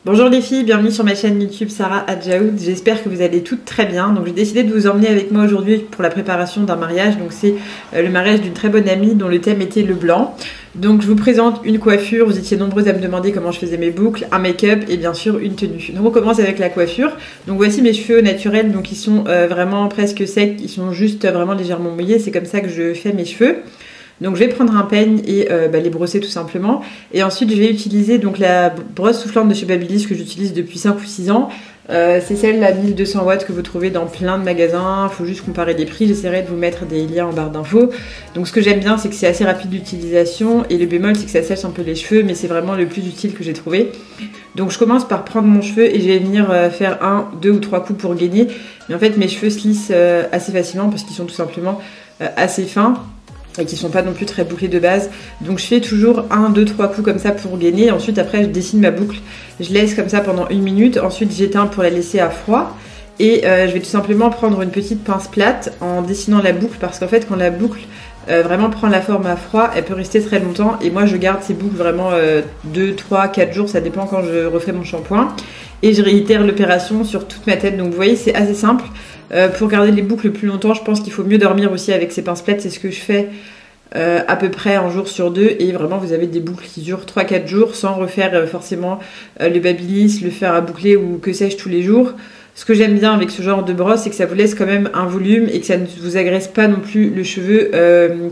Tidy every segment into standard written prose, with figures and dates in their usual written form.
Bonjour les filles, bienvenue sur ma chaîne YouTube Sarah Adjaoud. J'espère que vous allez toutes très bien. Donc j'ai décidé de vous emmener avec moi aujourd'hui pour la préparation d'un mariage. Donc c'est le mariage d'une très bonne amie dont le thème était le blanc. Donc je vous présente une coiffure, vous étiez nombreuses à me demander comment je faisais mes boucles, un make-up et bien sûr une tenue. Donc on commence avec la coiffure. Donc voici mes cheveux naturels, donc ils sont vraiment presque secs, ils sont juste vraiment légèrement mouillés. C'est comme ça que je fais mes cheveux. Donc je vais prendre un peigne et les brosser tout simplement. Et ensuite je vais utiliser donc la brosse soufflante de chez Babyliss que j'utilise depuis 5 ou 6 ans. C'est celle à 1200 watts que vous trouvez dans plein de magasins. Il faut juste comparer les prix. J'essaierai de vous mettre des liens en barre d'infos. Donc ce que j'aime bien, c'est que c'est assez rapide d'utilisation. Et le bémol, c'est que ça sèche un peu les cheveux. Mais c'est vraiment le plus utile que j'ai trouvé. Donc je commence par prendre mon cheveu et je vais venir faire 1, 2 ou 3 coups pour gainer. Mais en fait mes cheveux se lissent assez facilement parce qu'ils sont tout simplement assez fins. Et qui sont pas non plus très bouclés de base. Donc je fais toujours 1, 2, 3 coups comme ça pour gainer. Ensuite après je dessine ma boucle. Je laisse comme ça pendant 1 minute. Ensuite j'éteins pour la laisser à froid. Et je vais tout simplement prendre une petite pince plate en dessinant la boucle. Parce qu'en fait quand la boucle vraiment prend la forme à froid, elle peut rester très longtemps. Et moi je garde ces boucles vraiment 2, 3, 4 jours. Ça dépend quand je refais mon shampoing. Et je réitère l'opération sur toute ma tête. Donc vous voyez c'est assez simple. Pour garder les boucles le plus longtemps, je pense qu'il faut mieux dormir aussi avec ces pinces plates. C'est ce que je fais à peu près un jour sur deux. Et vraiment, vous avez des boucles qui durent 3-4 jours sans refaire forcément le Babyliss, le fer à boucler ou que sais-je tous les jours. Ce que j'aime bien avec ce genre de brosse, c'est que ça vous laisse quand même un volume et que ça ne vous agresse pas non plus le cheveu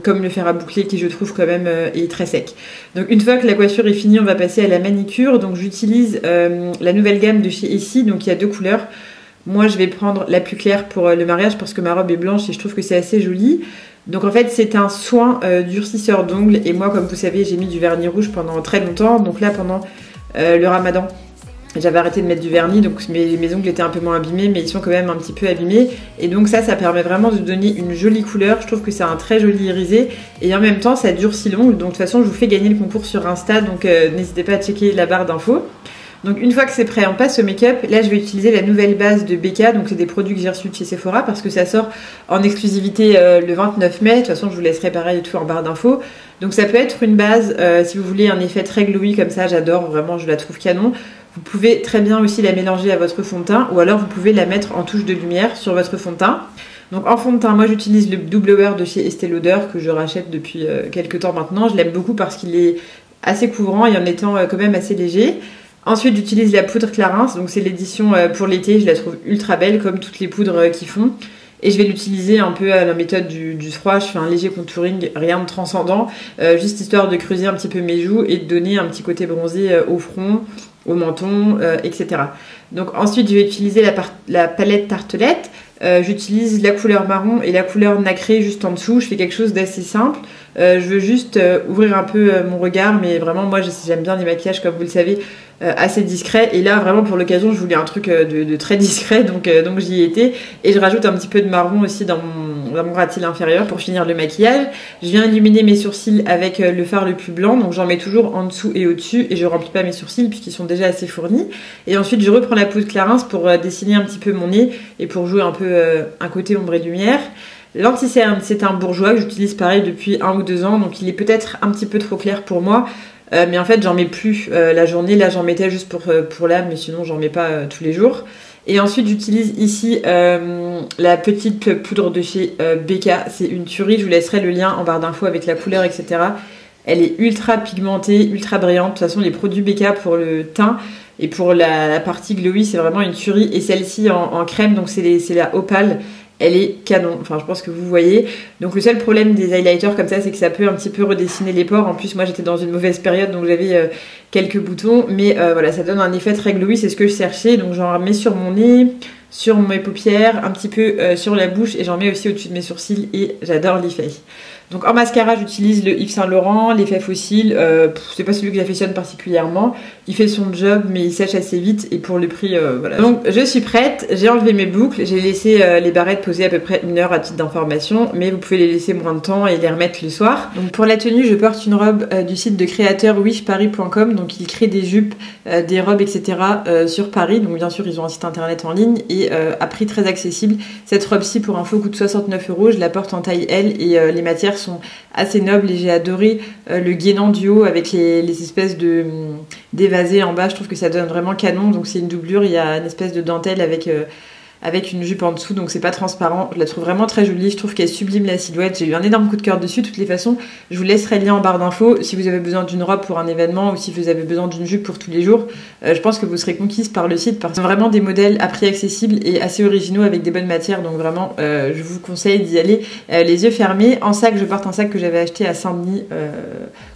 comme le fer à boucler qui, je trouve, quand même est très sec. Donc une fois que la coiffure est finie, on va passer à la manicure. Donc j'utilise la nouvelle gamme de chez Essie. Donc il y a 2 couleurs. Moi, je vais prendre la plus claire pour le mariage parce que ma robe est blanche et je trouve que c'est assez joli. Donc en fait, c'est un soin durcisseur d'ongles. Et moi, comme vous savez, j'ai mis du vernis rouge pendant très longtemps. Donc là, pendant le ramadan, j'avais arrêté de mettre du vernis. Donc mes ongles étaient un peu moins abîmés, mais ils sont quand même un petit peu abîmés. Et donc ça permet vraiment de donner une jolie couleur. Je trouve que c'est un très joli irisé. Et en même temps, ça durcit l'ongle. Donc de toute façon, je vous fais gagner le concours sur Insta. Donc n'hésitez pas à checker la barre d'infos. Donc une fois que c'est prêt, on passe au make-up. Là, je vais utiliser la nouvelle base de BK. Donc c'est des produits que j'ai reçus de chez Sephora parce que ça sort en exclusivité le 29 mai. De toute façon, je vous laisserai pareil et tout en barre d'infos. Donc ça peut être une base, si vous voulez un effet très glowy comme ça, j'adore, vraiment, je la trouve canon. Vous pouvez très bien aussi la mélanger à votre fond de teint ou alors vous pouvez la mettre en touche de lumière sur votre fond de teint. Donc en fond de teint, moi j'utilise le Double Wear de chez Estée Lauder que je rachète depuis quelques temps maintenant. Je l'aime beaucoup parce qu'il est assez couvrant et en étant quand même assez léger. Ensuite, j'utilise la poudre Clarins, donc c'est l'édition pour l'été, je la trouve ultra belle comme toutes les poudres qui font. Et je vais l'utiliser un peu à la méthode du froid, je fais un léger contouring, rien de transcendant, juste histoire de creuser un petit peu mes joues et de donner un petit côté bronzé au front, au menton, etc. Donc ensuite, je vais utiliser la palette Tartelette. J'utilise la couleur marron et la couleur nacrée juste en dessous. Je fais quelque chose d'assez simple. Je veux juste ouvrir un peu mon regard, mais vraiment moi j'aime bien les maquillages comme vous le savez assez discrets. Et là vraiment pour l'occasion je voulais un truc de très discret, donc j'y étais. Et je rajoute un petit peu de marron aussi dans mon ras de cils inférieur pour finir le maquillage. Je viens illuminer mes sourcils avec le fard le plus blanc, donc j'en mets toujours en dessous et au-dessus et je remplis pas mes sourcils puisqu'ils sont déjà assez fournis. Et ensuite je reprends la poudre Clarins pour dessiner un petit peu mon nez et pour jouer un peu un côté ombre et lumière. L'anti-cerne, c'est un bourgeois que j'utilise pareil depuis 1 ou 2 ans, donc il est peut-être un petit peu trop clair pour moi, mais en fait j'en mets plus la journée. Là j'en mettais juste pour l'âme, mais sinon j'en mets pas tous les jours. Et ensuite j'utilise ici la petite poudre de chez BK, c'est une tuerie, je vous laisserai le lien en barre d'infos avec la couleur etc. Elle est ultra pigmentée, ultra brillante. De toute façon les produits BK pour le teint et pour la partie glowy c'est vraiment une tuerie. Et celle-ci en crème, donc c'est la Opale. Elle est canon, enfin je pense que vous voyez. Donc le seul problème des highlighters comme ça, c'est que ça peut un petit peu redessiner les pores. En plus moi j'étais dans une mauvaise période, donc j'avais quelques boutons. Mais voilà, ça donne un effet très glowy, c'est ce que je cherchais. Donc j'en mets sur mon nez, sur mes paupières, un petit peu sur la bouche. Et j'en mets aussi au-dessus de mes sourcils et j'adore l'effet. Donc en mascara, j'utilise le Yves Saint Laurent, l'effet fossile. C'est pas celui que j'affectionne particulièrement. Il fait son job, mais il sèche assez vite. Et pour le prix, voilà. Donc je suis prête. J'ai enlevé mes boucles. J'ai laissé les barrettes poser à peu près 1 heure à titre d'information. Mais vous pouvez les laisser moins de temps et les remettre le soir. Donc pour la tenue, je porte une robe du site de créateur wishparis.com. Donc ils créent des jupes, des robes, etc. Sur Paris. Donc bien sûr, ils ont un site internet en ligne et à prix très accessible. Cette robe-ci, pour info, coûte 69 €. Je la porte en taille L et les matières sont assez nobles et j'ai adoré le gainant du haut avec les espèces de dévasé en bas, je trouve que ça donne vraiment canon. Donc c'est une doublure, il y a une espèce de dentelle avec une jupe en dessous, donc c'est pas transparent. Je la trouve vraiment très jolie, je trouve qu'elle sublime la silhouette. J'ai eu un énorme coup de cœur dessus. De toutes les façons, je vous laisserai le lien en barre d'infos si vous avez besoin d'une robe pour un événement ou si vous avez besoin d'une jupe pour tous les jours. Je pense que vous serez conquise par le site parce que c'est vraiment des modèles à prix accessible et assez originaux avec des bonnes matières. Donc vraiment, je vous conseille d'y aller les yeux fermés. En sac, je porte un sac que j'avais acheté à Saint-Denis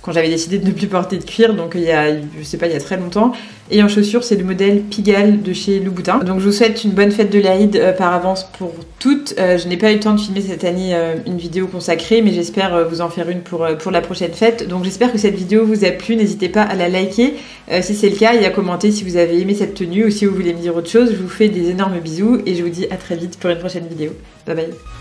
quand j'avais décidé de ne plus porter de cuir, donc il y a très longtemps. Et en chaussures, c'est le modèle Pigalle de chez Louboutin. Donc je vous souhaite une bonne fête de l'Aïd par avance pour toutes. Je n'ai pas eu le temps de filmer cette année une vidéo consacrée, mais j'espère vous en faire une pour la prochaine fête. Donc j'espère que cette vidéo vous a plu. N'hésitez pas à la liker si c'est le cas et à commenter si vous avez aimé cette tenue ou si vous voulez me dire autre chose. Je vous fais des énormes bisous et je vous dis à très vite pour une prochaine vidéo. Bye bye.